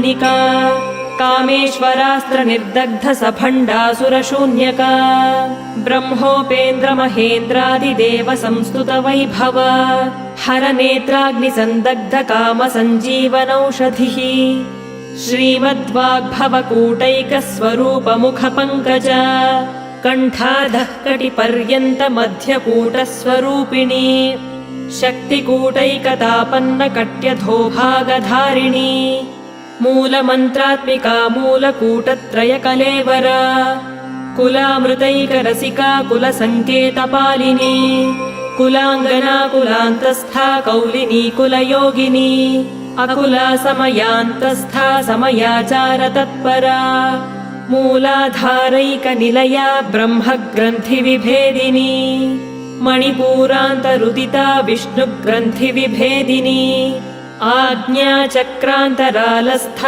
निका कामेश्वरास्त्र निर्दग्ध सभण्डासुरशून्यका ब्रह्मोपेन्द्र महेन्द्रादिदेव संस्तुत वैभव हर नेत्राग्निसन्दग्ध काम सञ्जीवनौषधिः श्रीमद्वाग्भवकूटैकस्वरूप मुख पङ्कज कण्ठाधः कटिपर्यन्त मध्यकूटस्वरूपिणी शक्तिकूटैकतापन्न कट्यधोभागधारिणी मूलमन्त्रात्मिका मूलकूटत्रय कलेवरा कुलामृतैकरसिका कुलसङ्केतपालिनी कुलाङ्गना कुलान्तस्था कौलिनी कुलयोगिनी अकुला समयान्तस्था समयाचार तत्परा मूलाधारैकनिलया ब्रह्मग्रन्थिविभेदिनी मणिपूरान्तरुदिता विष्णुग्रन्थिविभेदिनी आज्ञाचक्रान्तरालस्था